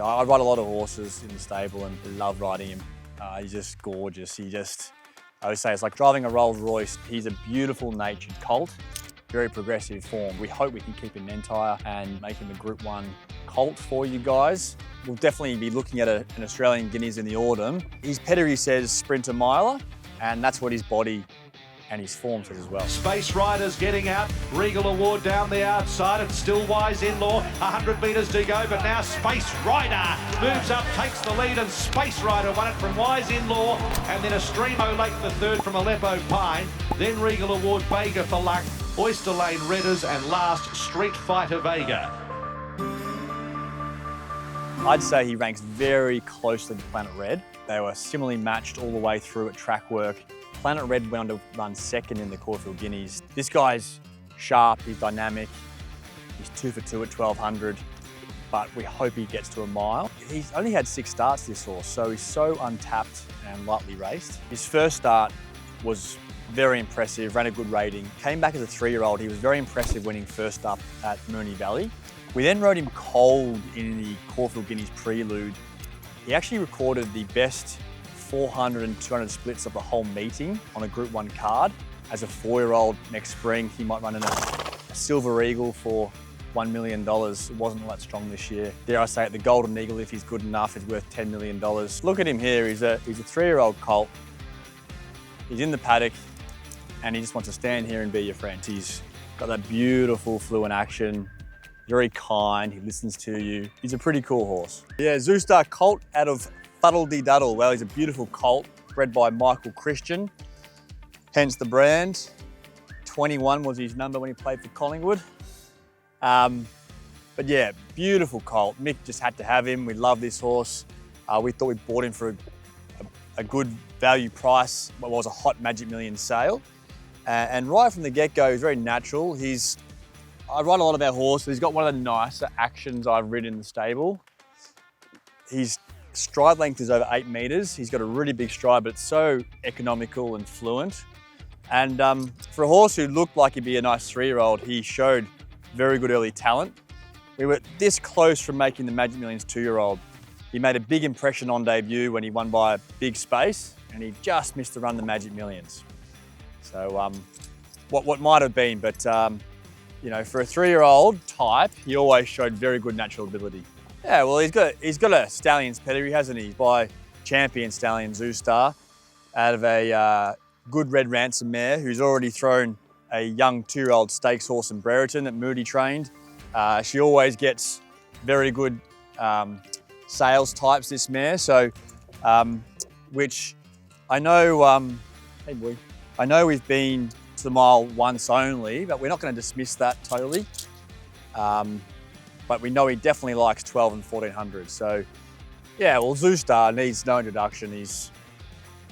So I ride a lot of horses in the stable and love riding him. He's just gorgeous. I always say it's like driving a Rolls Royce. He's a beautiful natured colt, very progressive form. We hope we can keep him entire and make him a Group 1 colt for you guys. We'll definitely be looking at an Australian Guineas in the autumn. His pedigree says sprinter miler, and that's what his body and his form says as well. Space Riders getting out. Regal Award down the outside. It's still Wise In-Law. 100 metres to go, but now Space Rider moves up, takes the lead, and Space Rider won it from Wise In-Law, and then Estremo Lake the third from Aleppo Pine. Then Regal Award Vega for luck. Oyster Lane Redders, and last Street Fighter Vega. I'd say he ranks very closely to Planet Red. They were similarly matched all the way through at track work. Planet Red wound up run second in the Caulfield Guineas. This guy's sharp, he's dynamic, he's 2 for 2 at 1200, but we hope he gets to a mile. He's only had 6 starts, this horse, so he's so untapped and lightly raced. His first start was very impressive, ran a good rating. Came back as a 3-year-old, he was very impressive winning first up at Moonee Valley. We then rode him cold in the Caulfield Guineas Prelude. He actually recorded the best 400 and 200 splits of the whole meeting on a Group 1 card. As a 4-year-old next spring, he might run in a Silver Eagle for $1 million. It wasn't all that strong this year. Dare I say it, the Golden Eagle, if he's good enough, is worth $10 million. Look at him here, he's a 3-year-old colt. He's in the paddock and he just wants to stand here and be your friend. He's got that beautiful fluent action, very kind, he listens to you. He's a pretty cool horse. Yeah, Zoostar colt out of Fuddle-de-Duddle. Well, he's a beautiful colt, bred by Michael Christian, hence the brand. 21 was his number when he played for Collingwood. But yeah, beautiful colt. Mick just had to have him. We love this horse. We thought we bought him for a good value price, what was a hot Magic Millions sale. And right from the get-go, he's very natural. I ride a lot of our horses. He's got one of the nicer actions I've ridden in the stable. His stride length is over 8 meters. He's got a really big stride, but it's so economical and fluent. And for a horse who looked like he'd be a nice 3-year-old, he showed very good early talent. We were this close from making the Magic Millions 2-year-old. He made a big impression on debut when he won by a big space, and he just missed to run the Magic Millions. So what might have been, but you know, for a 3-year-old type, he always showed very good natural ability. Yeah, well, he's got a stallion's pedigree, hasn't he? He's by champion stallion Zoostar, out of a good red ransom mare who's already thrown a young 2-year-old stakes horse in Brereton that Moody trained. She always gets very good sales types, this mare. So, which I know, hey boy, I know we've been to the mile once only, but we're not going to dismiss that totally. But we know he definitely likes 12 and 1400. So yeah, well, Zoostar needs no introduction. He's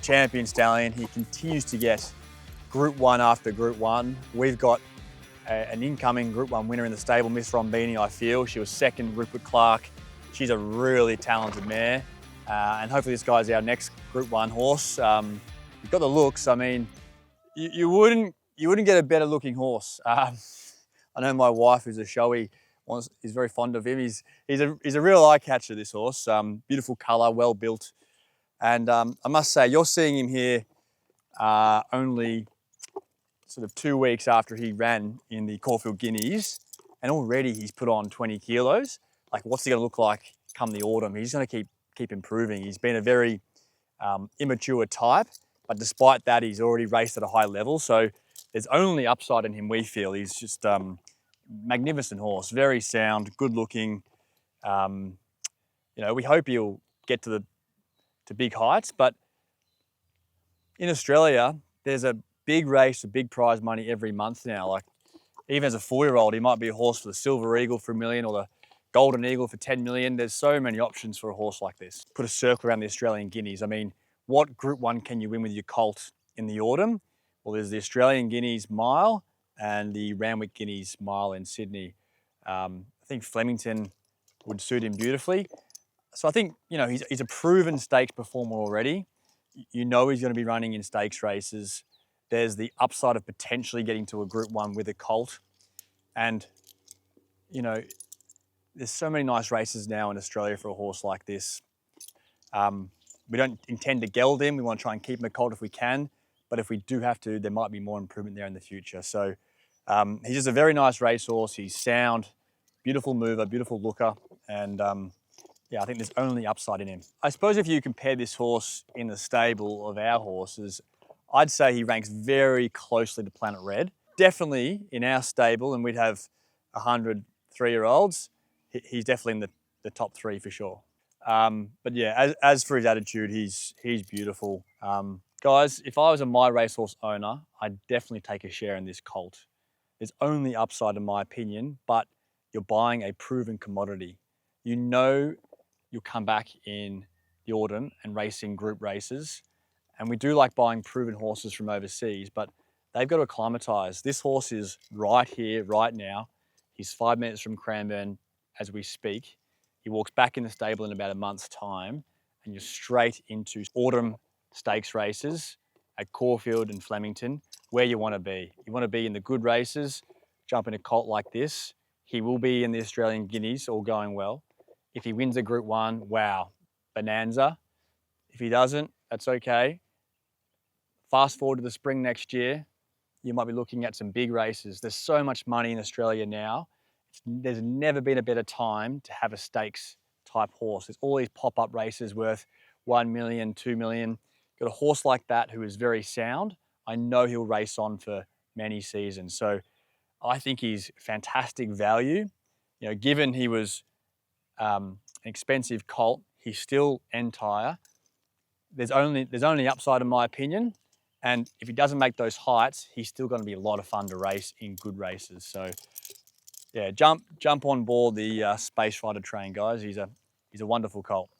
champion stallion. He continues to get Group 1 after Group 1. We've got an incoming Group 1 winner in the stable, Miss Rombini, I feel. She was second, Rupert Clark. She's a really talented mare. And hopefully this guy's our next Group 1 horse. You've got the looks. I mean, you wouldn't get a better looking horse. I know my wife, who's a showy, is very fond of him. He's a real eye catcher, this horse. Beautiful colour, well built. And I must say, you're seeing him here only sort of 2 weeks after he ran in the Caulfield Guineas, and already he's put on 20 kilos. Like, what's he going to look like come the autumn? He's going to keep improving. He's been a very immature type, but despite that, he's already raced at a high level. So there's only upside in him, we feel. He's just magnificent horse, very sound, good looking. You know, we hope he'll get to big heights, but in Australia, there's a big race, a big prize money every month now. Like, even as a 4-year-old, he might be a horse for the Silver Eagle for $1 million or the Golden Eagle for $10 million. There's so many options for a horse like this. Put a circle around the Australian Guineas. I mean, what Group 1 can you win with your colt in the autumn? Well, there's the Australian Guineas Mile and the Randwick Guineas Mile in Sydney. I think Flemington would suit him beautifully. So I think, you know, he's a proven stakes performer already. You know he's going to be running in stakes races. There's the upside of potentially getting to a Group 1 with a colt. And, you know, there's so many nice races now in Australia for a horse like this. We don't intend to geld him. We want to try and keep him a colt if we can. But if we do have to, there might be more improvement there in the future. So he's just a very nice racehorse. He's sound, beautiful mover, beautiful looker. And yeah, I think there's only upside in him. I suppose if you compare this horse in the stable of our horses, I'd say he ranks very closely to Planet Red. Definitely in our stable, and we'd have 100 3-year-olds, he's definitely in the top 3 for sure. But yeah, as for his attitude, he's beautiful. Guys, if I was a My Racehorse owner, I'd definitely take a share in this colt. There's only upside in my opinion, but you're buying a proven commodity. You know you'll come back in the autumn and racing group races. And we do like buying proven horses from overseas, but they've got to acclimatise. This horse is right here, right now. He's 5 minutes from Cranbourne as we speak. He walks back in the stable in about a month's time, and you're straight into autumn stakes races at Caulfield and Flemington, where you want to be. You want to be in the good races, jump in a colt like this. He will be in the Australian Guineas, all going well. If he wins a Group 1, wow, bonanza. If he doesn't, that's okay. Fast forward to the spring next year, you might be looking at some big races. There's so much money in Australia now. There's never been a better time to have a stakes type horse. There's all these pop-up races worth 1 million, 2 million. Got a horse like that who is very sound. I know he'll race on for many seasons. So I think he's fantastic value. You know, given he was an expensive colt, he's still entire. There's only upside in my opinion. And if he doesn't make those heights, he's still going to be a lot of fun to race in good races. So yeah, jump on board the Space Rider train, guys. He's a wonderful colt.